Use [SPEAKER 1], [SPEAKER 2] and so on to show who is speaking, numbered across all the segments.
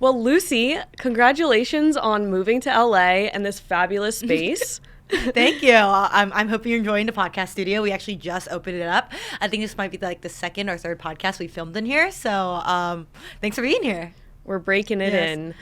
[SPEAKER 1] Well, Lucy, congratulations on moving to LA and this fabulous space.
[SPEAKER 2] Thank you. I'm hoping you're enjoying the podcast studio. We actually just opened it up. I think this might be like the second or third podcast we filmed in here. So thanks for being here.
[SPEAKER 1] We're breaking it in.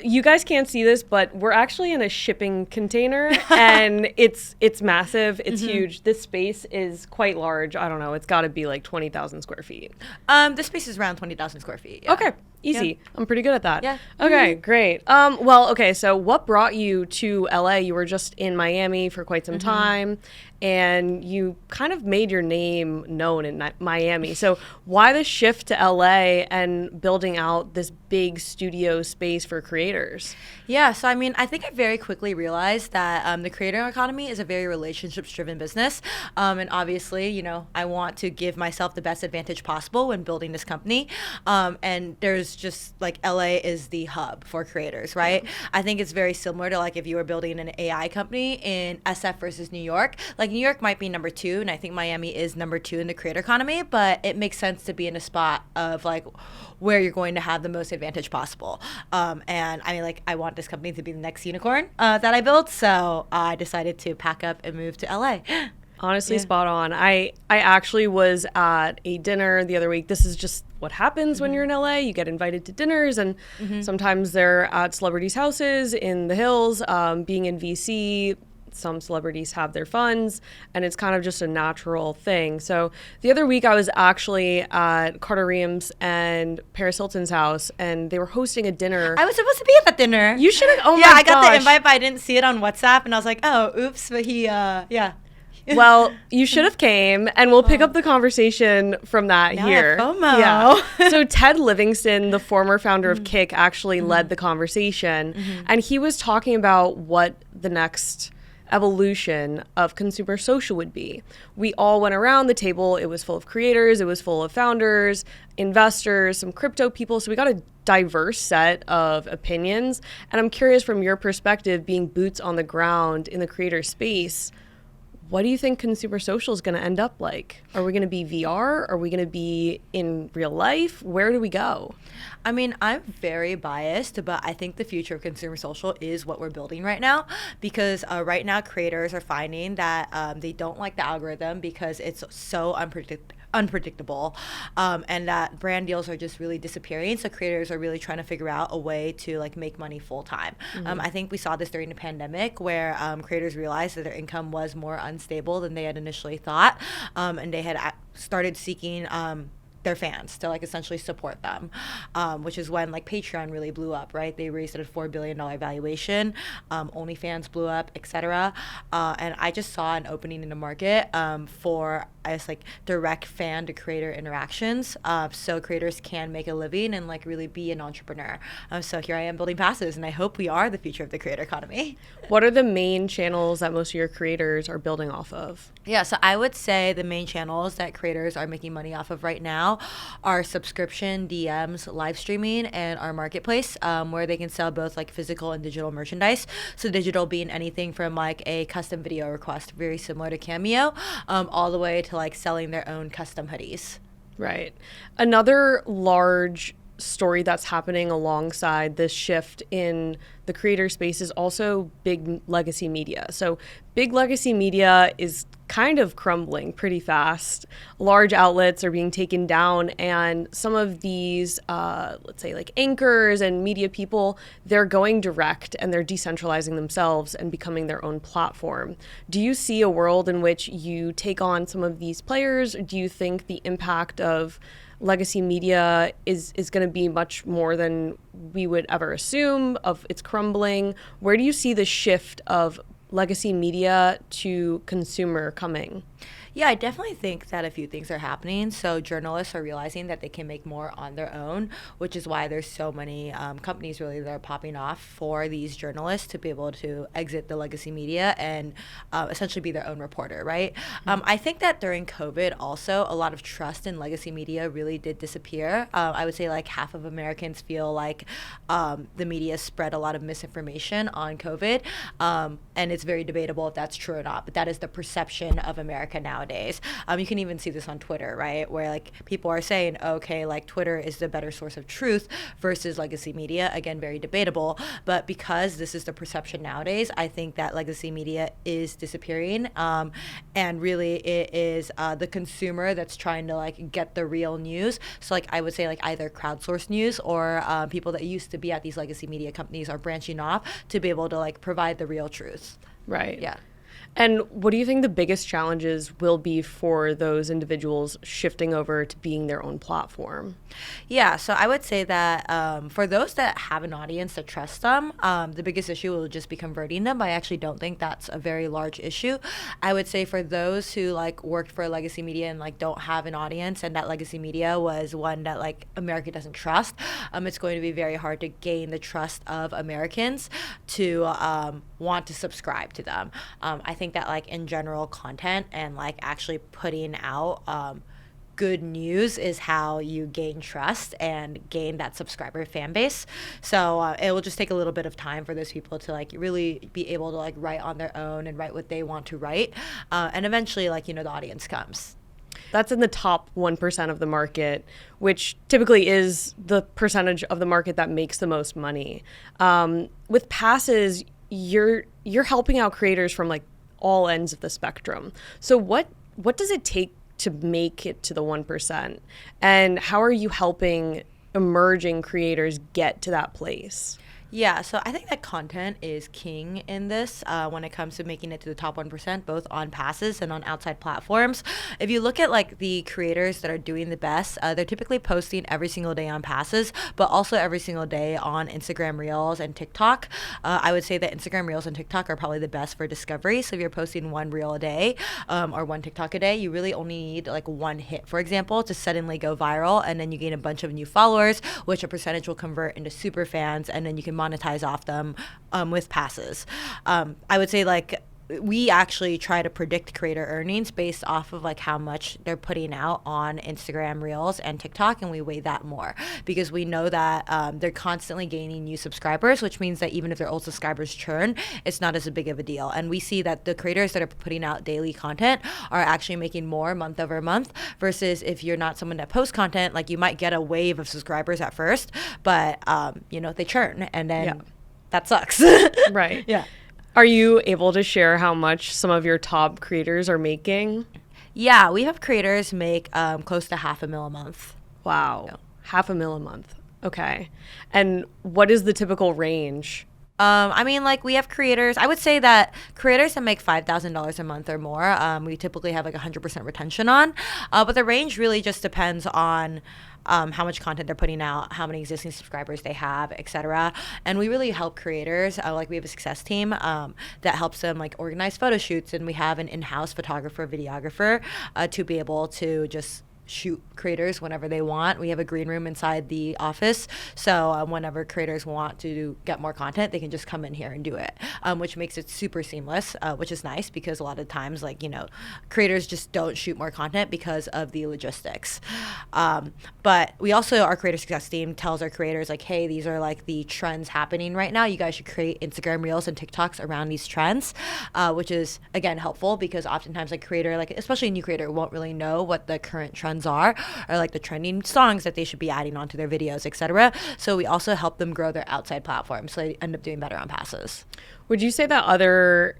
[SPEAKER 1] You guys can't see this, but we're actually in a shipping container, and it's massive. It's huge. This space is quite large. I don't know. It's got to be like 20,000 square feet.
[SPEAKER 2] The space is around 20,000 square feet. Yeah.
[SPEAKER 1] Okay. Easy. Yeah. I'm pretty good at that.
[SPEAKER 2] Yeah.
[SPEAKER 1] Okay, great. Okay, so what brought you to LA? You were just in Miami for quite some time, and you kind of made your name known in Miami. So why the shift to LA and building out this big studio space for creators?
[SPEAKER 2] Yeah, so I mean, I think I very quickly realized that the creator economy is a very relationships-driven business. And obviously, you know, I want to give myself the best advantage possible when building this company. And there's just like LA is the hub for creators, right? I think it's very similar to like if you were building an AI company in SF versus New York. Like New York might be number 2, and I think Miami is number 2 in the creator economy, but it makes sense to be in a spot of like where you're going to have the most advantage possible. And I mean, like, I want this company to be the next unicorn that I built, so I decided to pack up and move to LA.
[SPEAKER 1] Honestly, spot on. I actually was at a dinner the other week. This is just what happens when you're in LA. You get invited to dinners, and sometimes they're at celebrities' houses in the hills. Being in VC, some celebrities have their funds, and it's kind of just a natural thing. So the other week I was actually at Carter Reams and Paris Hilton's house, and they were hosting a dinner.
[SPEAKER 2] I was supposed to be at that dinner.
[SPEAKER 1] You should have. Oh my
[SPEAKER 2] gosh. Yeah, I got the invite, but I didn't see it on WhatsApp, and I was like, oh, oops. But he, yeah.
[SPEAKER 1] Well, you should have came, and we'll pick up the conversation from that
[SPEAKER 2] now
[SPEAKER 1] here.
[SPEAKER 2] FOMO.
[SPEAKER 1] Yeah. So Ted Livingston, the former founder of Kik, actually led the conversation, and he was talking about what the next evolution of consumer social would be. We all went around the table. It was full of creators. It was full of founders, investors, some crypto people. So we got a diverse set of opinions. And I'm curious, from your perspective, being boots on the ground in the creator space, what do you think consumer social is going to end up like? Are we going to be VR? Are we going to be in real life? Where do we go?
[SPEAKER 2] I mean, I'm very biased, but I think the future of consumer social is what we're building right now, because right now creators are finding that they don't like the algorithm because it's so unpredictable, and that brand deals are just really disappearing. So creators are really trying to figure out a way to like make money full time. I think we saw this during the pandemic where creators realized that their income was more unstable than they had initially thought, and they had started seeking their fans to like essentially support them, which is when like Patreon really blew up, right? They raised at a $4 billion valuation, OnlyFans blew up, etc. And I just saw an opening in the market for I guess like direct fan to creator interactions, so creators can make a living and like really be an entrepreneur. So here I am building passes, and I hope we are the future of the creator economy.
[SPEAKER 1] What are the main channels that most of your creators are building off of?
[SPEAKER 2] Yeah, so I would say the main channels that creators are making money off of right now are subscription, DMs, live streaming, and our marketplace, where they can sell both like physical and digital merchandise. So digital being anything from like a custom video request, very similar to Cameo, all the way to like selling their own custom hoodies.
[SPEAKER 1] Right. Another large story that's happening alongside this shift in the creator space is also big legacy media. So big legacy media is kind of crumbling pretty fast. Large outlets are being taken down, and some of these, let's say like anchors and media people, they're going direct and they're decentralizing themselves and becoming their own platform. Do you see a world in which you take on some of these players? Do you think the impact of legacy media is going to be much more than we would ever assume, of it's crumbling? Where do you see the shift of legacy media to consumer coming?
[SPEAKER 2] Yeah, I definitely think that a few things are happening. So journalists are realizing that they can make more on their own, which is why there's so many companies really that are popping off for these journalists to be able to exit the legacy media and essentially be their own reporter, right? I think that during COVID also, a lot of trust in legacy media really did disappear. I would say like half of Americans feel like the media spread a lot of misinformation on COVID, and it's very debatable if that's true or not, but that is the perception of America now. nowadays. You can even see this on Twitter, right? Where like people are saying, okay, like Twitter is the better source of truth versus legacy media. Again, very debatable. But because this is the perception nowadays, I think that legacy media is disappearing. And really it is the consumer that's trying to like get the real news. So like I would say like either crowdsourced news or people that used to be at these legacy media companies are branching off to be able to like provide the real truth.
[SPEAKER 1] Right.
[SPEAKER 2] Yeah.
[SPEAKER 1] And what do you think the biggest challenges will be for those individuals shifting over to being their own platform?
[SPEAKER 2] Yeah, so I would say that for those that have an audience that trusts them, the biggest issue will just be converting them. I actually don't think that's a very large issue. I would say for those who like worked for legacy media and like don't have an audience, and that legacy media was one that like America doesn't trust, it's going to be very hard to gain the trust of Americans to want to subscribe to them. I think that like in general content and like actually putting out good news is how you gain trust and gain that subscriber fan base. So it will just take a little bit of time for those people to like really be able to like write on their own and write what they want to write. And eventually like, you know, the audience comes.
[SPEAKER 1] That's in the top 1% of the market, which typically is the percentage of the market that makes the most money. With passes, you're helping out creators from like all ends of the spectrum. So what does it take to make it to the 1%? And how are you helping emerging creators get to that place?
[SPEAKER 2] Yeah, so I think that content is king in this when it comes to making it to the top 1%, both on passes and on outside platforms. If you look at like the creators that are doing the best, they're typically posting every single day on passes, but also every single day on Instagram Reels and TikTok. I would say that Instagram Reels and TikTok are probably the best for discovery. So if you're posting one Reel a day or one TikTok a day, you really only need like one hit, for example, to suddenly go viral, and then you gain a bunch of new followers, which a percentage will convert into super fans, and then you can monetize off them with passes. I would say like we actually try to predict creator earnings based off of like how much they're putting out on Instagram Reels and TikTok, and we weigh that more because we know that they're constantly gaining new subscribers, which means that even if their old subscribers churn, it's not as big of a deal. And we see that the creators that are putting out daily content are actually making more month over month versus if you're not someone that posts content, like you might get a wave of subscribers at first, but you know, they churn, and then that sucks.
[SPEAKER 1] Right.
[SPEAKER 2] Yeah.
[SPEAKER 1] Are you able to share how much some of your top creators are making?
[SPEAKER 2] Yeah, we have creators make close to $500,000 a month.
[SPEAKER 1] Wow.
[SPEAKER 2] Yeah.
[SPEAKER 1] $500,000 a month. Okay. And what is the typical range?
[SPEAKER 2] I mean, like we have creators, I would say that creators that make $5,000 a month or more, we typically have like 100% retention on. But the range really just depends on how much content they're putting out, how many existing subscribers they have, etc. And we really help creators. Like we have a success team that helps them like organize photo shoots, and we have an in-house photographer, videographer to be able to just shoot creators whenever they want. We have a green room inside the office, so whenever creators want to get more content, they can just come in here and do it, which makes it super seamless, which is nice because a lot of times, like, you know, creators just don't shoot more content because of the logistics. But we also, our creator success team tells our creators like, hey, these are like the trends happening right now. You guys should create Instagram Reels and TikToks around these trends, which is again helpful because oftentimes like creator, like especially a new creator, won't really know what the current trends are or like the trending songs that they should be adding onto their videos, etc. So we also help them grow their outside platforms, so they end up doing better on passes.
[SPEAKER 1] Would you say that other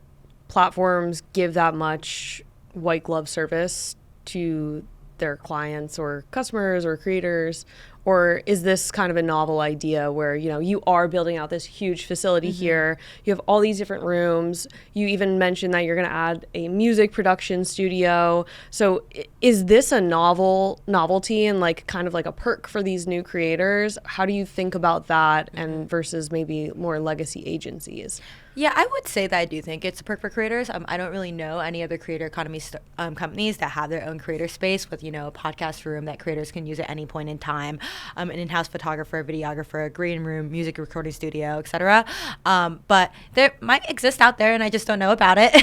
[SPEAKER 1] platforms give that much white glove service to their clients or customers or creators? Or is this kind of a novel idea where, you know, you are building out this huge facility here, you have all these different rooms, you even mentioned that you're going to add a music production studio. So is this a novelty and like kind of like a perk for these new creators? How do you think about that and versus maybe more legacy agencies?
[SPEAKER 2] Yeah, I would say that I do think it's a perk for creators. I don't really know any other creator economy companies that have their own creator space with, you know, a podcast room that creators can use at any point in time, an in-house photographer, videographer, a green room, music recording studio, etc. But there might exist out there and I just don't know about it.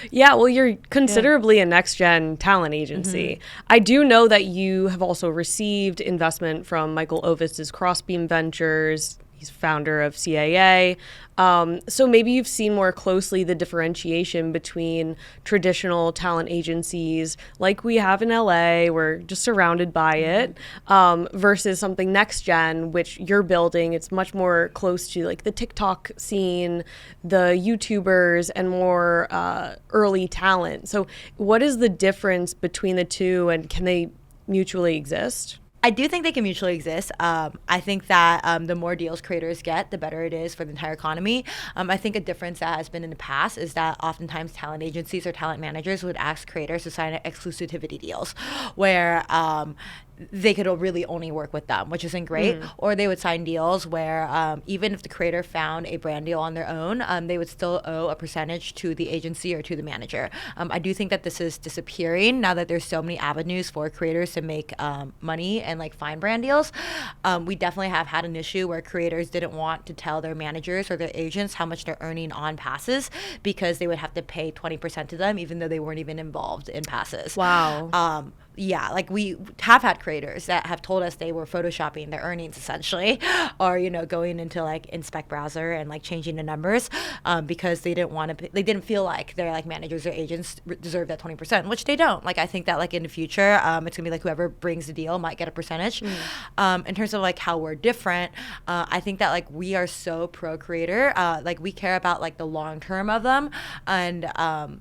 [SPEAKER 1] Yeah, well, you're considerably a next-gen talent agency. I do know that you have also received investment from Michael Ovis's Crossbeam Ventures. He's founder of CAA. So maybe you've seen more closely the differentiation between traditional talent agencies like we have in LA, we're just surrounded by it, versus something next gen, which you're building. It's much more close to like the TikTok scene, the YouTubers, and more early talent. So what is the difference between the two, and can they mutually exist?
[SPEAKER 2] I do think they can mutually exist. I think that the more deals creators get, the better it is for the entire economy. I think a difference that has been in the past is that oftentimes talent agencies or talent managers would ask creators to sign exclusivity deals where they could really only work with them, which isn't great. Or they would sign deals where even if the creator found a brand deal on their own, they would still owe a percentage to the agency or to the manager. I do think that this is disappearing now that there's so many avenues for creators to make money and like find brand deals. We definitely have had an issue where creators didn't want to tell their managers or their agents how much they're earning on passes because they would have to pay 20% to them even though they weren't even involved in passes.
[SPEAKER 1] Wow.
[SPEAKER 2] Yeah, like we have had creators that have told us they were photoshopping their earnings essentially, or going into like inspect browser and like changing the numbers because they didn't want to. They didn't feel like their like managers or agents deserve that 20%, which they don't. Like I think that like in the future, it's gonna be like whoever brings the deal might get a percentage. In terms of like how we're different, I think that like we are so pro creator. Like we care about like the long term of them and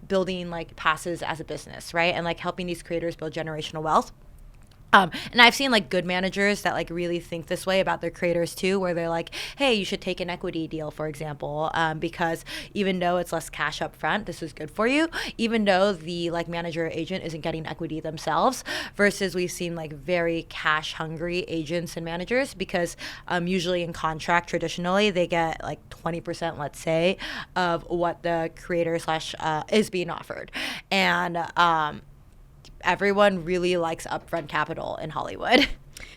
[SPEAKER 2] building like passes as a business, right? And like helping these creators build generational wealth. And I've seen like good managers that like really think this way about their creators too, where they're like, hey, you should take an equity deal, for example, because even though it's less cash up front, this is good for you, even though the like manager or agent isn't getting equity themselves, versus we've seen like very cash hungry agents and managers because usually in contract traditionally they get like 20%, let's say, of what the creator slash is being offered. And everyone really likes upfront capital in Hollywood.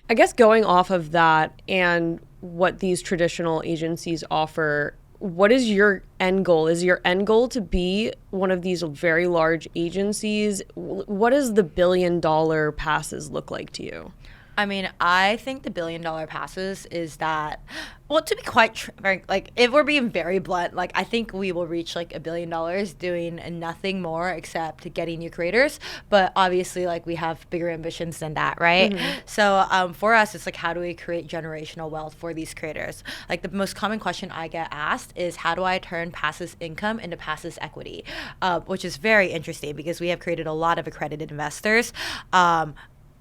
[SPEAKER 1] I guess going off of that and what these traditional agencies offer, what is your end goal? Is your end goal to be one of these very large agencies? What does the $1 billion passes look like to you?
[SPEAKER 2] I mean, I think the $1 billion passes is that, well, to be quite like, if we're being very blunt, like I think we will reach like $1 billion doing nothing more except getting new creators. But obviously, like we have bigger ambitions than that, right? So for us, it's like, how do we create generational wealth for these creators? Like the most common question I get asked is, how do I turn passes income into passes equity? Which is very interesting because we have created a lot of accredited investors.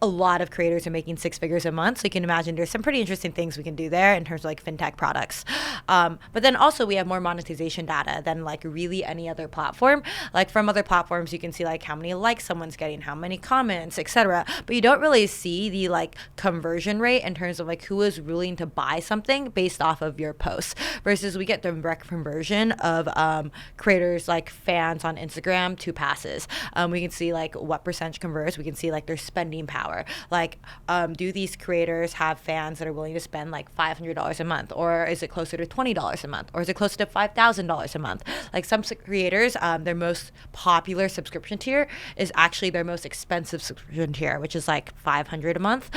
[SPEAKER 2] A lot of creators are making 6 figures a month. So you can imagine there's some pretty interesting things we can do there in terms of like fintech products. But then also we have more monetization data than like really any other platform. Like from other platforms, you can see like how many likes someone's getting, how many comments, etc. But you don't really see the like conversion rate in terms of like who is willing to buy something based off of your posts versus we get direct conversion of creators like fans on Instagram to passes. We can see like what percentage converts. We can see like their spending power. Like, do these creators have fans that are willing to spend like $500 a month, or is it closer to $20 a month, or is it closer to $5,000 a month? Like some creators, their most popular subscription tier is actually their most expensive subscription tier, which is like $500 a month,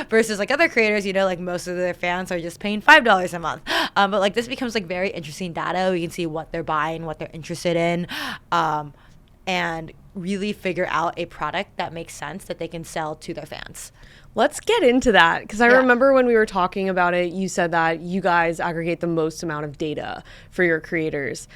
[SPEAKER 2] versus like other creators, like most of their fans are just paying $5 a month. But like this becomes like very interesting data. We can see what they're buying, what they're interested in, and really figure out a product that makes sense that they can sell to their fans.
[SPEAKER 1] Let's get into that, because I remember when we were talking about it, you said that you guys aggregate the most amount of data for your creators.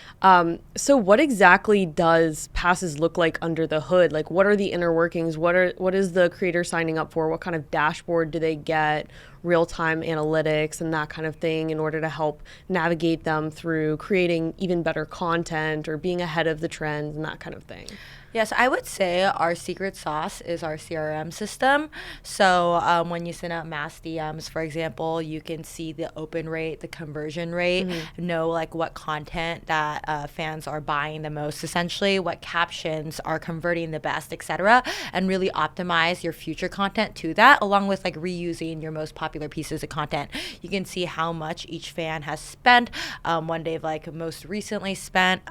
[SPEAKER 1] So what exactly does passes look like under the hood? Like, what are the inner workings? What is the creator signing up for? What kind of dashboard do they get? Real-time analytics and that kind of thing in order to help navigate them through creating even better content or being ahead of the trends and that kind of thing.
[SPEAKER 2] Yes, I would say our secret sauce is our CRM system. So when you send out mass DMs, for example, you can see the open rate, the conversion rate, know like what content that fans are buying the most, essentially, what captions are converting the best, etc., and really optimize your future content to that, along with like reusing your most popular pieces of content. You can see how much each fan has spent, when they've like most recently spent,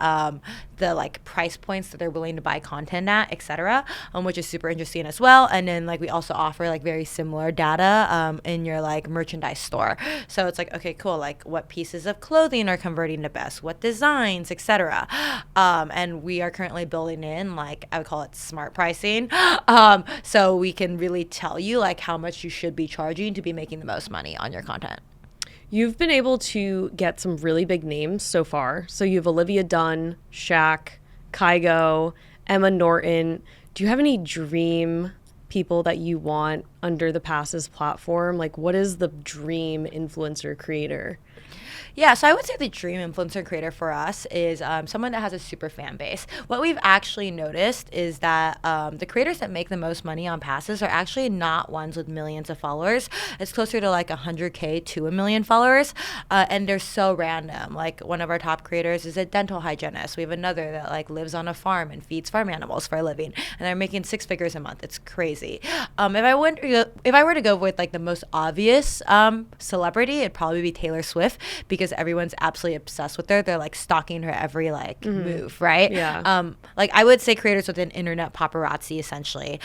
[SPEAKER 2] the like price points that they're willing to buy content at, etc., which is super interesting as well. And then like we also offer like very similar data in your like merchandise store. So it's like, okay, cool, like what pieces of clothing are converting the best, what designs, etc. And we are currently building in, like, I would call it smart pricing, so we can really tell you like how much you should be charging to be making the most money on your content.
[SPEAKER 1] You've been able to get some really big names so far. So you have Olivia Dunne, Shaq, Kygo, Emma Norton. Do you have any dream people that you want under the Passes platform? Like, what is the dream influencer creator?
[SPEAKER 2] Yeah, so I would say the dream influencer creator for us is someone that has a super fan base. What we've actually noticed is that the creators that make the most money on Passes are actually not ones with millions of followers. It's closer to like 100K to a million followers, and they're so random. Like one of our top creators is a dental hygienist. We have another that like lives on a farm and feeds farm animals for a living, and they're making 6 figures a month. It's crazy. If I were to go with like the most obvious celebrity, it'd probably be Taylor Swift, because everyone's absolutely obsessed with her. They're like stalking her every like move, right?
[SPEAKER 1] Yeah.
[SPEAKER 2] Like I would say creators with an internet paparazzi essentially.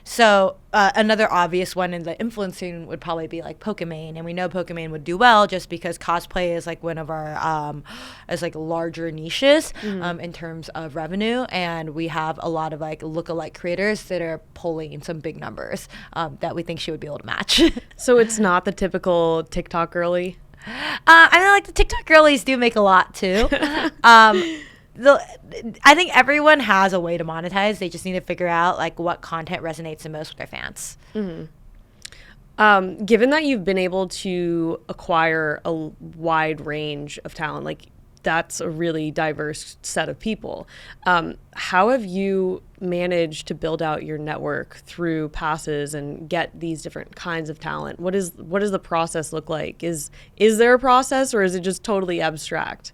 [SPEAKER 2] So another obvious one in the influencing would probably be like Pokimane, and we know Pokimane would do well just because cosplay is like one of our is like larger niches in terms of revenue, and we have a lot of like lookalike creators that are pulling some big numbers that we think she would be able to match.
[SPEAKER 1] So it's not the typical TikTok girly?
[SPEAKER 2] I mean, like the TikTok girlies do make a lot too. I think everyone has a way to monetize. They just need to figure out like what content resonates the most with their fans.
[SPEAKER 1] Given that you've been able to acquire a wide range of talent, like that's a really diverse set of people. How have you managed to build out your network through Passes and get these different kinds of talent? What does the process look like? Is there a process, or is it just totally abstract?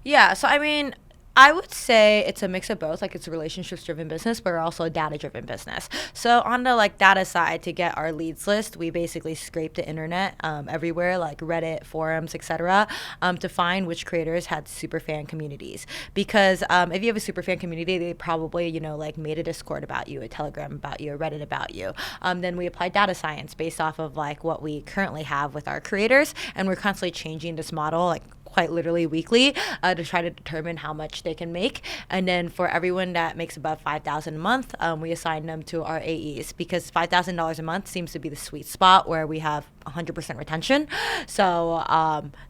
[SPEAKER 2] Yeah, so I mean, I would say it's a mix of both. Like it's a relationships driven business, but we're also a data driven business. So on the like data side, to get our leads list, we basically scrape the internet everywhere, like Reddit, forums, etc., to find which creators had super fan communities. Because if you have a super fan community, they probably, you know, like made a Discord about you, a Telegram about you, a Reddit about you. Then we apply data science based off of like what we currently have with our creators, and we're constantly changing this model, like quite literally weekly, to try to determine how much they can make. And then for everyone that makes above $5,000 a month, we assign them to our AEs, because $5,000 a month seems to be the sweet spot where we have 100% retention. So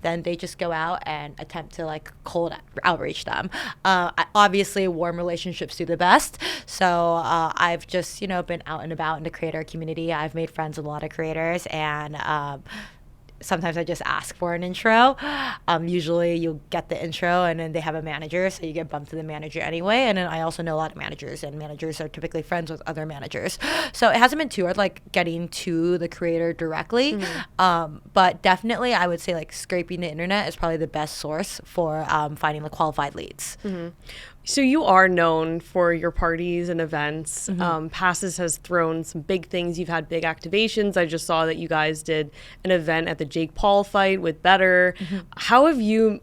[SPEAKER 2] then they just go out and attempt to like cold outreach them. Obviously, warm relationships do the best. So I've just, you know, been out and about in the creator community. I've made friends with a lot of creators, and sometimes I just ask for an intro. Usually you'll get the intro and then they have a manager, so you get bumped to the manager anyway. And then I also know a lot of managers, and managers are typically friends with other managers. So it hasn't been too hard like getting to the creator directly. But definitely I would say like scraping the internet is probably the best source for finding the qualified leads.
[SPEAKER 1] So you are known for your parties and events. Passes has thrown some big things. You've had big activations. I just saw that you guys did an event at the Jake Paul fight with Better. How have you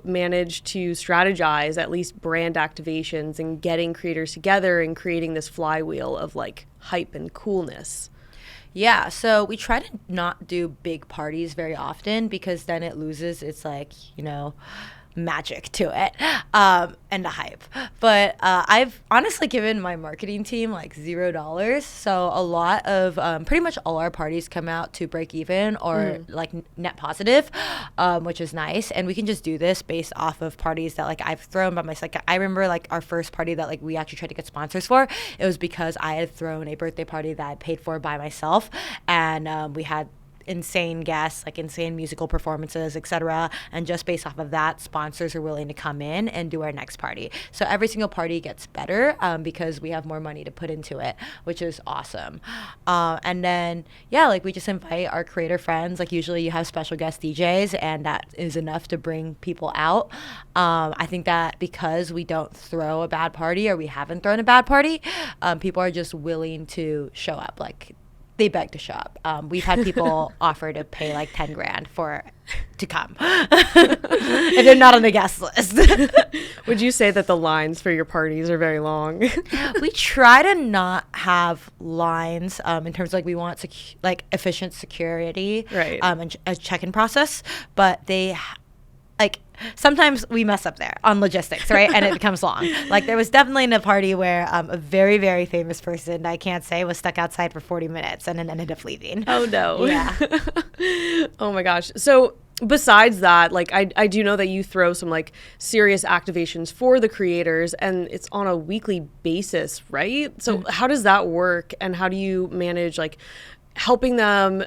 [SPEAKER 1] managed to strategize at least brand activations and getting creators together and creating this flywheel of like hype and coolness?
[SPEAKER 2] Yeah, so we try to not do big parties very often, because then it loses its like, you know, magic to it, and the hype. But I've honestly given my marketing team like $0. So a lot of pretty much all our parties come out to break even or like net positive, which is nice. And we can just do this based off of parties that like I've thrown by myself. Like, I remember like our first party that like we actually tried to get sponsors for. It was because I had thrown a birthday party that I paid for by myself, and we had insane guests, like insane musical performances, etc. And just based off of that, sponsors are willing to come in and do our next party. So every single party gets better because we have more money to put into it, which is awesome. And then, yeah, like we just invite our creator friends. Like usually you have special guest DJs, and that is enough to bring people out. I think that because we don't throw a bad party, or we haven't thrown a bad party, people are just willing to show up. Like they beg to shop. We've had people offer to pay like 10 grand to come if they're not on the guest list.
[SPEAKER 1] Would you say that the lines for your parties are very long?
[SPEAKER 2] We try to not have lines in terms of like we want like efficient security,
[SPEAKER 1] right,
[SPEAKER 2] and a check-in process, but like sometimes we mess up there on logistics, right? And it becomes long. Like there was definitely in a party where a very, very famous person, I can't say, was stuck outside for 40 minutes and then ended up leaving.
[SPEAKER 1] Oh no.
[SPEAKER 2] Yeah.
[SPEAKER 1] Oh my gosh. So besides that, like I do know that you throw some like serious activations for the creators, and it's on a weekly basis, right? So how does that work, and how do you manage like helping them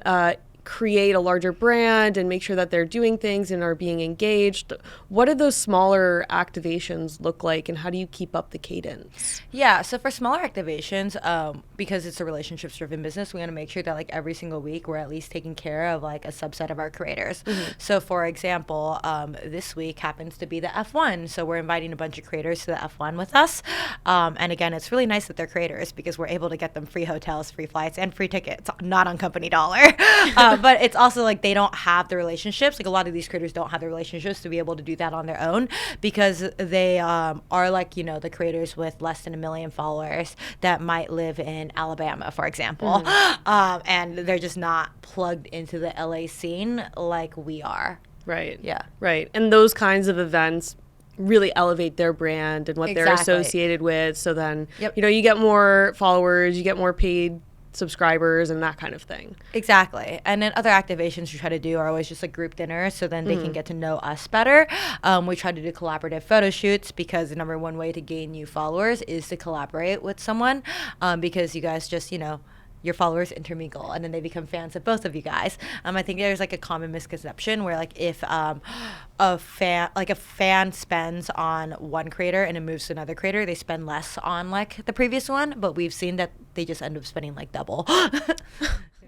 [SPEAKER 1] create a larger brand and make sure that they're doing things and are being engaged? What do those smaller activations look like, and how do you keep up the cadence?
[SPEAKER 2] Yeah, so for smaller activations, because it's a relationships driven business, we want to make sure that like every single week we're at least taking care of like a subset of our creators. So for example, this week happens to be the F1, so we're inviting a bunch of creators to the F1 with us, and again, it's really nice that they're creators because we're able to get them free hotels, free flights, and free tickets, not on company dollar. But it's also like they don't have the relationships. Like a lot of these creators don't have the relationships to be able to do that on their own, because they are like, you know, the creators with less than 1 million followers that might live in Alabama, for example. And they're just not plugged into the LA scene like we are.
[SPEAKER 1] Right.
[SPEAKER 2] Yeah.
[SPEAKER 1] Right. And those kinds of events really elevate their brand and what they're
[SPEAKER 2] Exactly.
[SPEAKER 1] associated with. So then,
[SPEAKER 2] Yep.
[SPEAKER 1] you know, you get more followers, you get more paid subscribers and that kind of thing.
[SPEAKER 2] Exactly. And then other activations we try to do are always just like group dinners, so then they can get to know us better. We try to do collaborative photo shoots because the number one way to gain new followers is to collaborate with someone, because you guys just, you know, your followers intermingle and then they become fans of both of you guys. I think there's like a common misconception where like if a fan spends on one creator and it moves to another creator, they spend less on like the previous one, but we've seen that they just end up spending like double.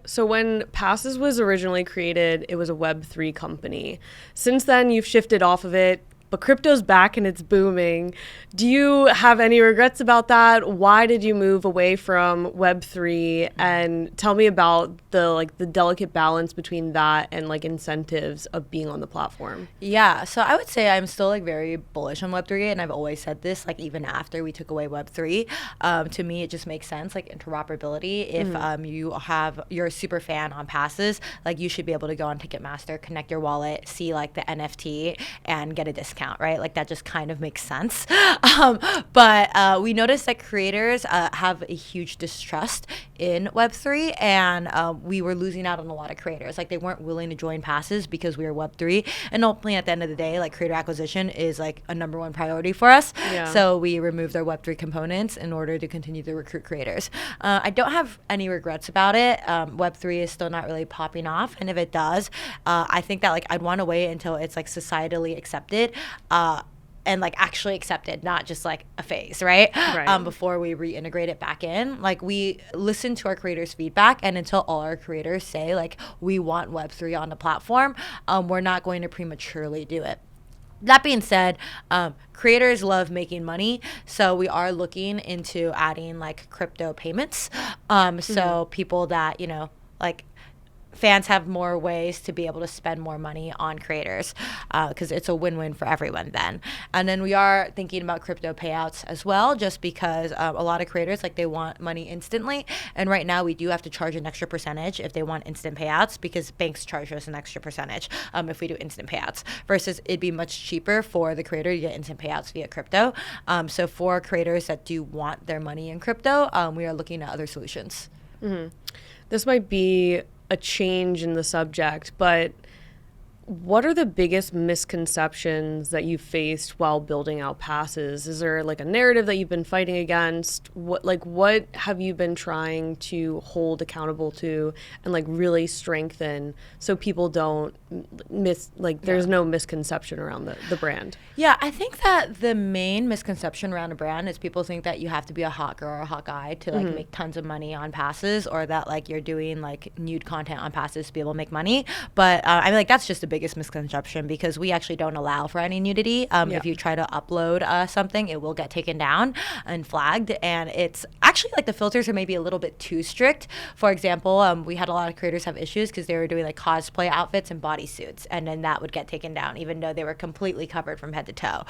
[SPEAKER 1] So when Passes was originally created, it was a Web3 company. Since then, you've shifted off of it, but crypto's back and it's booming. Do you have any regrets about that? Why did you move away from Web3? And tell me about the delicate balance between that and like incentives of being on the platform.
[SPEAKER 2] Yeah, so I would say I'm still like very bullish on Web3, and I've always said this, like even after we took away Web3. To me, it just makes sense, like interoperability. If you're a super fan on Passes, like you should be able to go on Ticketmaster, connect your wallet, see like the NFT, and get a discount. Right? Like that just kind of makes sense. But we noticed that creators have a huge distrust in Web3, and we were losing out on a lot of creators. Like they weren't willing to join Passes because we were Web3. And ultimately at the end of the day, like creator acquisition is like a number one priority for us.
[SPEAKER 1] Yeah.
[SPEAKER 2] So we removed our Web3 components in order to continue to recruit creators. I don't have any regrets about it. Web3 is still not really popping off. And if it does, I think that like I'd want to wait until it's like societally accepted. And like actually accepted, not just like a phase, right? Before we reintegrate it back in. Like we listen to our creators' feedback, and until all our creators say like we want Web3 on the platform, we're not going to prematurely do it. That being said, creators love making money, so we are looking into adding like crypto payments. So people that, you know, like fans have more ways to be able to spend more money on creators, because it's a win-win for everyone then. And then we are thinking about crypto payouts as well, just because a lot of creators, like they want money instantly. And right now we do have to charge an extra percentage if they want instant payouts, because banks charge us an extra percentage if we do instant payouts, versus it'd be much cheaper for the creator to get instant payouts via crypto. So for creators that do want their money in crypto, we are looking at other solutions.
[SPEAKER 1] This might be a change in the subject, but what are the biggest misconceptions that you've faced while building out Passes? Is there like a narrative that you've been fighting against? What have you been trying to hold accountable to and like really strengthen so people don't there's no misconception around the brand?
[SPEAKER 2] Yeah, I think that the main misconception around a brand is people think that you have to be a hot girl or a hot guy to like make tons of money on Passes, or that like you're doing like nude content on Passes to be able to make money. But I mean, like that's just a biggest misconception, because we actually don't allow for any nudity. If you try to upload something, it will get taken down and flagged, and it's actually actually like the filters are maybe a little bit too strict. For example, we had a lot of creators have issues because they were doing like cosplay outfits and bodysuits, and then that would get taken down even though they were completely covered from head to toe.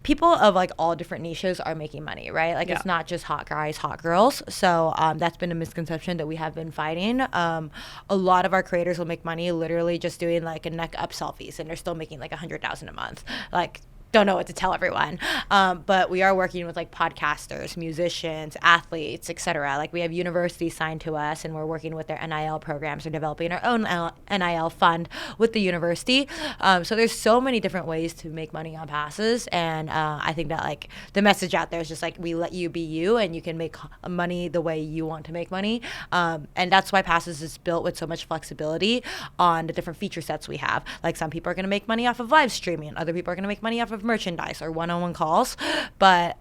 [SPEAKER 2] People of like all different niches are making money, right? Like it's not just hot guys, hot girls. So that's been a misconception that we have been fighting. A lot of our creators will make money literally just doing like a neck up selfies, and they're still making like $100,000 a month. Like, don't know what to tell everyone, but we are working with like podcasters, musicians, athletes, etc. Like we have universities signed to us, and we're working with their NIL programs. We're developing our own NIL fund with the university. So there's so many different ways to make money on passes, and I think that like the message out there is just like we let you be you, and you can make money the way you want to make money, and that's why passes is built with so much flexibility on the different feature sets we have. Like some people are going to make money off of live streaming, other people are going to make money off of merchandise or one-on-one calls, but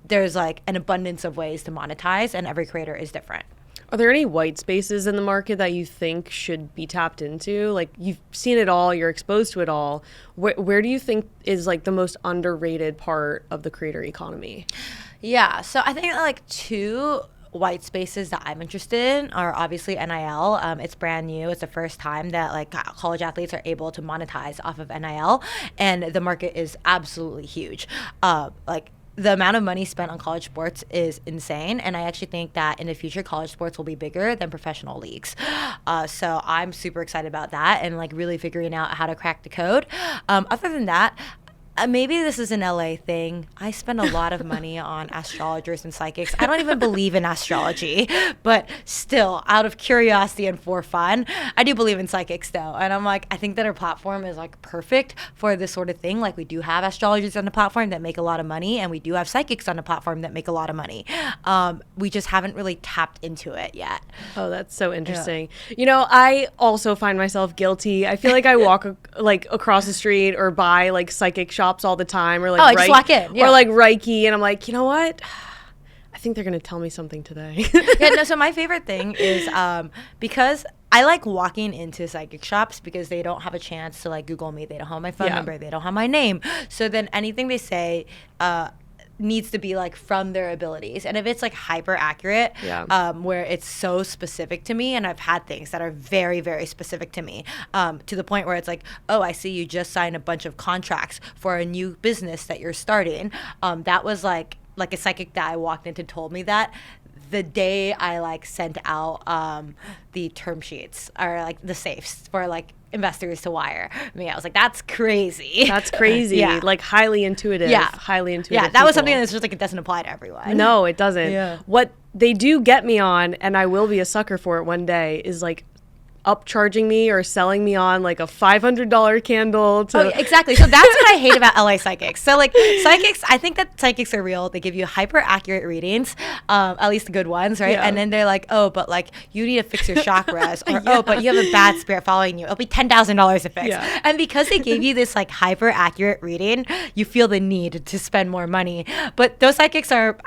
[SPEAKER 2] there's like an abundance of ways to monetize, and every creator is different.
[SPEAKER 1] Are there any white spaces in the market that you think should be tapped into? Like you've seen it all, you're exposed to it all. Where do you think is like the most underrated part of the creator economy?
[SPEAKER 2] Yeah, so I think like two white spaces that I'm interested in are obviously NIL. It's brand new. It's the first time that like college athletes are able to monetize off of NIL, and the market is absolutely huge. Like the amount of money spent on college sports is insane, and I actually think that in the future college sports will be bigger than professional leagues. So I'm super excited about that, and like really figuring out how to crack the code. Other than that, maybe this is an LA thing. I spend a lot of money on astrologers and psychics. I don't even believe in astrology, but still, out of curiosity and for fun, I do believe in psychics though. And I'm like, I think that our platform is like perfect for this sort of thing. Like we do have astrologers on the platform that make a lot of money, and we do have psychics on the platform that make a lot of money. We just haven't really tapped into it yet.
[SPEAKER 1] Oh, that's so interesting. Yeah. You know, I also find myself guilty. I feel like I walk like across the street or by like psychic shops all the time, or like
[SPEAKER 2] just walk in,
[SPEAKER 1] or like Reiki, and I'm like, you know what? I think they're gonna tell me something today.
[SPEAKER 2] So my favorite thing is because I like walking into psychic shops because they don't have a chance to like Google me. They don't have my phone number. They don't have my name. So then anything they say needs to be like from their abilities, and if it's like hyper accurate, where it's so specific to me, and I've had things that are very, very specific to me, to the point where it's like, oh, I see you just signed a bunch of contracts for a new business that you're starting. That was like a psychic that I walked into told me that the day I like sent out the term sheets or like the safes for like investors to wire me. I was like, that's crazy.
[SPEAKER 1] That's crazy. Yeah. Like highly intuitive.
[SPEAKER 2] Yeah.
[SPEAKER 1] Highly intuitive.
[SPEAKER 2] Yeah, that was something that's just like, it doesn't apply to everyone.
[SPEAKER 1] No, it doesn't.
[SPEAKER 2] Yeah.
[SPEAKER 1] What they do get me on, and I will be a sucker for it one day, is like upcharging me or selling me on like a $500 candle to
[SPEAKER 2] exactly. So that's what I hate about LA psychics. So like psychics, I think that psychics are real. They give you hyper accurate readings, at least the good ones, right? And then they're like, oh, but like you need to fix your chakras, or oh, but you have a bad spirit following you. It'll be $10,000 to fix. And because they gave you this like hyper accurate reading, you feel the need to spend more money. But those psychics are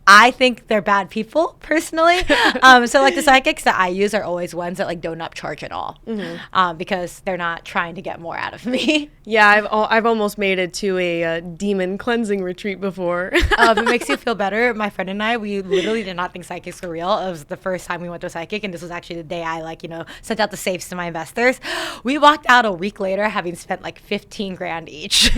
[SPEAKER 2] I think they're bad people personally. So like the psychics that I use are always ones that like don't upcharge at all, because they're not trying to get more out of me.
[SPEAKER 1] Yeah, I've almost made it to a demon cleansing retreat before.
[SPEAKER 2] If it makes you feel better, my friend and I, we literally did not think psychics were real. It was the first time we went to a psychic, and this was actually the day I like, sent out the safes to my investors. We walked out a week later having spent like 15 grand each.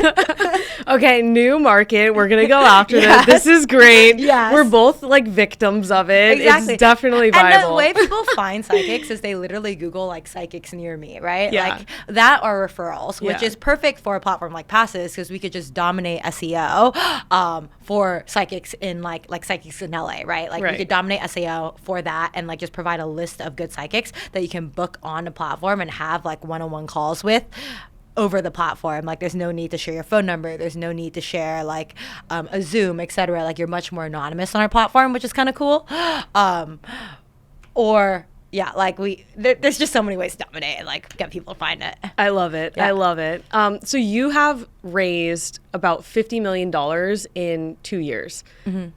[SPEAKER 1] Okay, new market. We're going to go after this. This is great.
[SPEAKER 2] Yes.
[SPEAKER 1] We're both like victims of it.
[SPEAKER 2] Exactly.
[SPEAKER 1] It's definitely viable.
[SPEAKER 2] And the way people find psychics is they literally Google like psychics near me, right?
[SPEAKER 1] Yeah.
[SPEAKER 2] Like that or referrals, which is perfect for a platform like Passes, because we could just dominate SEO for psychics in like psychics in LA, right? Like we could dominate SEO for that, and like just provide a list of good psychics that you can book on the platform and have like one-on-one calls with over the platform. Like there's no need to share your phone number. There's no need to share like a Zoom, etc. Like you're much more anonymous on our platform, which is kind of cool. There's just so many ways to dominate and like get people to find it.
[SPEAKER 1] I love it. I love it. So you have raised about $50 million in 2 years.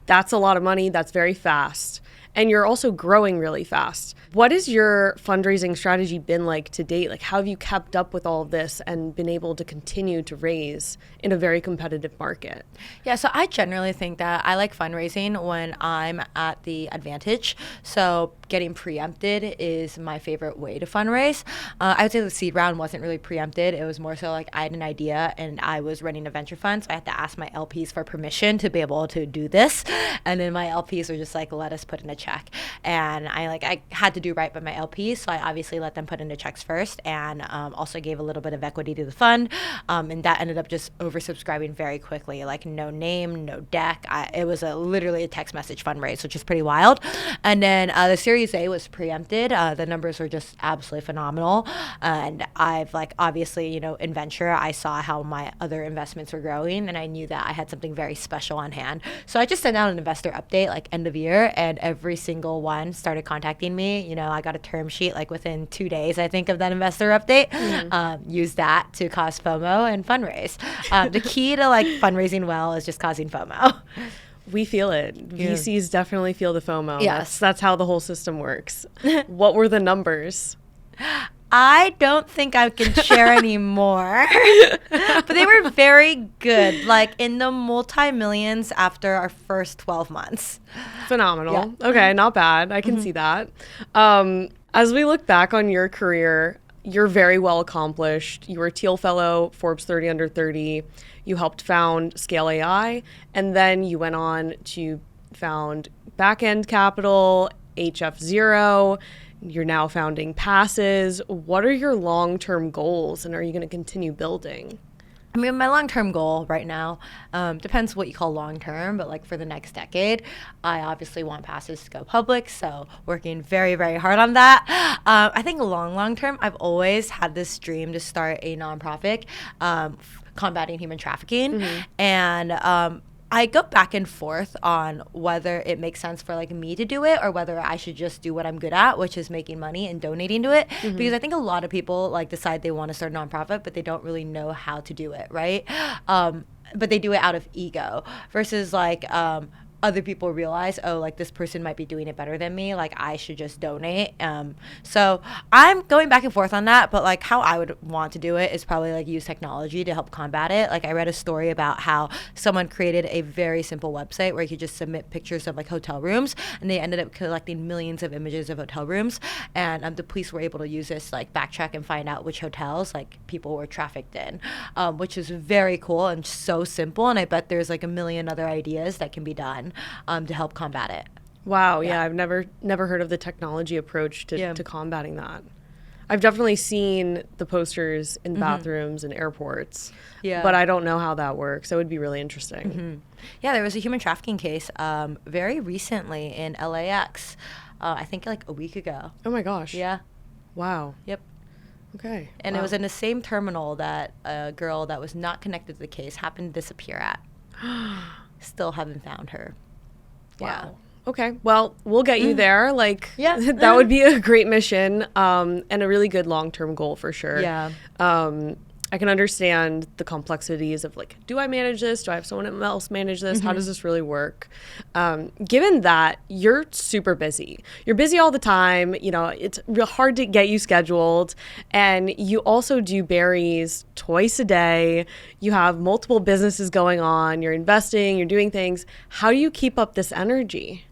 [SPEAKER 1] That's a lot of money. That's very fast. and you're also growing really fast. What has your fundraising strategy been like to date? Like, how have you kept up with all of this and been able to continue to raise in a very competitive market?
[SPEAKER 2] Yeah, so I generally think that I like fundraising when I'm at the advantage. So getting preempted is my favorite way to fundraise. I would say the seed round wasn't really preempted. It was more so like I had an idea and I was running a venture fund, so I had to ask my LPs for permission to be able to do this. And then my LPs were just like, let us put in a check. And I had to do right by my LPs, so I obviously let them put in the checks first, and also gave a little bit of equity to the fund. And that ended up just oversubscribing very quickly, like no name, no deck. It was literally a text message fundraise, which is pretty wild. And then the Series A was preempted. The numbers were just absolutely phenomenal. And I've obviously, in venture, I saw how my other investments were growing, and I knew that I had something very special on hand. So I just sent out an investor update end of year, and every single one started contacting me. I got a term sheet within 2 days, I think, of that investor update. Used that to cause FOMO and fundraise. The key to fundraising well is just causing FOMO.
[SPEAKER 1] We feel it.
[SPEAKER 2] Yeah.
[SPEAKER 1] VCs definitely feel the FOMO.
[SPEAKER 2] Yes.
[SPEAKER 1] That's how the whole system works. What were the numbers?
[SPEAKER 2] I don't think I can share anymore, but they were very good, in the multi-millions after our first 12 months.
[SPEAKER 1] Phenomenal.
[SPEAKER 2] Yeah.
[SPEAKER 1] Okay, not bad. I can see that. As we look back on your career, you're very well accomplished. You were a Teal Fellow, Forbes 30 Under 30. You helped found Scale AI, and then you went on to found Backend Capital, HF0. You're now founding Passes. What are your long-term goals, and are you going to continue building?
[SPEAKER 2] I mean, my long-term goal right now depends what you call long-term, but for the next decade, I obviously want Passes to go public, so working very, very hard on that. I think long-term, I've always had this dream to start a nonprofit combating human trafficking, and I go back and forth on whether it makes sense for me to do it or whether I should just do what I'm good at, which is making money and donating to it. Because I think a lot of people decide they want to start a nonprofit, but they don't really know how to do it, right? But they do it out of ego versus other people realize, this person might be doing it better than me. I should just donate. So I'm going back and forth on that. But how I would want to do it is probably use technology to help combat it. I read a story about how someone created a very simple website where you could just submit pictures of hotel rooms, and they ended up collecting millions of images of hotel rooms. And the police were able to use this backtrack and find out which hotels people were trafficked in, which is very cool and so simple. And I bet there's a million other ideas that can be done to help combat it.
[SPEAKER 1] Wow, yeah, I've never heard of the technology approach to combating that. I've definitely seen the posters in bathrooms and airports, but I don't know how that works. It would be really interesting.
[SPEAKER 2] Yeah, there was a human trafficking case very recently in LAX, I think a week ago.
[SPEAKER 1] Oh my gosh.
[SPEAKER 2] Yeah.
[SPEAKER 1] Wow.
[SPEAKER 2] Yep.
[SPEAKER 1] Okay.
[SPEAKER 2] And it was in the same terminal that a girl that was not connected to the case happened to disappear at. Still haven't found her.
[SPEAKER 1] Wow.
[SPEAKER 2] Yeah.
[SPEAKER 1] Okay. Well, we'll get you there.
[SPEAKER 2] Yeah.
[SPEAKER 1] That would be a great mission, and a really good long-term goal for sure.
[SPEAKER 2] Yeah.
[SPEAKER 1] I can understand the complexities of do I manage this? Do I have someone else manage this? How does this really work? Given that you're super busy, you're busy all the time, it's real hard to get you scheduled. And you also do berries twice a day. You have multiple businesses going on. You're investing, you're doing things. How do you keep up this energy?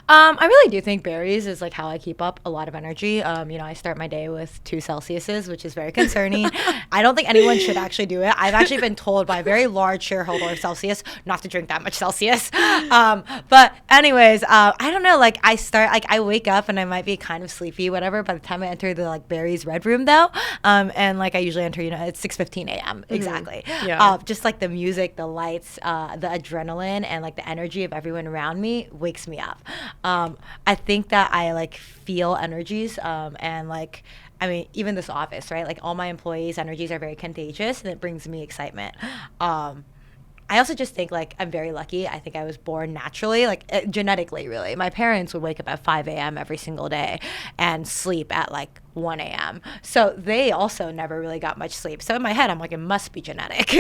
[SPEAKER 2] I really do think berries is how I keep up a lot of energy. I start my day with 2 Celsiuses, which is very concerning. I don't think anyone should actually do it. I've actually been told by a very large shareholder of Celsius not to drink that much Celsius. But anyways, I don't know. I wake up and I might be kind of sleepy, whatever. By the time I enter the berries red room though, and I usually enter, at 6:15 a.m. Exactly.
[SPEAKER 1] Yeah.
[SPEAKER 2] Just the music, the lights, the adrenaline, and the energy of everyone around me wakes me up. I think that I feel energies, and even this office, right? All my employees' energies are very contagious, and it brings me excitement. I also just think like I'm very lucky. I think I was born naturally, like genetically, really. My parents would wake up at 5 a.m. every single day and sleep at like 1 a.m. So they also never really got much sleep. So in my head, I'm like, it must be genetic.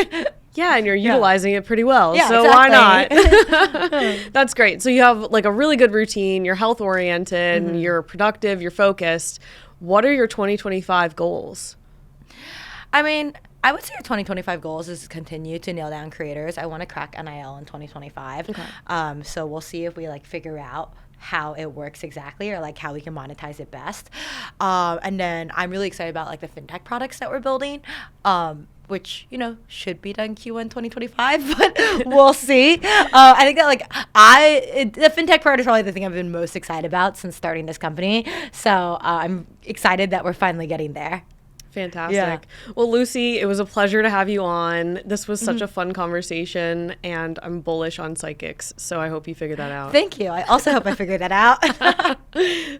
[SPEAKER 1] Yeah, and you're utilizing it pretty well.
[SPEAKER 2] Yeah,
[SPEAKER 1] so
[SPEAKER 2] exactly.
[SPEAKER 1] why not? That's great. So you have like a really good routine, you're health oriented, you're productive, you're focused. What are your 2025 goals?
[SPEAKER 2] I mean, I would say our 2025 goals is to continue to nail down creators. I want to crack NIL in 2025.
[SPEAKER 1] Okay.
[SPEAKER 2] So we'll see if we like figure out how it works exactly, or like how we can monetize it best. And then I'm really excited about like the fintech products that we're building, which, you know, should be done Q1 2025, but we'll see. I think that like the fintech part is probably the thing I've been most excited about since starting this company. So I'm excited that we're finally getting there.
[SPEAKER 1] Fantastic.
[SPEAKER 2] Yeah.
[SPEAKER 1] Well, Lucy, it was a pleasure to have you on. This was such a fun conversation, and I'm bullish on psychics, so I hope you figure that out.
[SPEAKER 2] Thank you. I also hope I figured that out.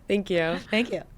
[SPEAKER 1] Thank you.
[SPEAKER 2] Thank you.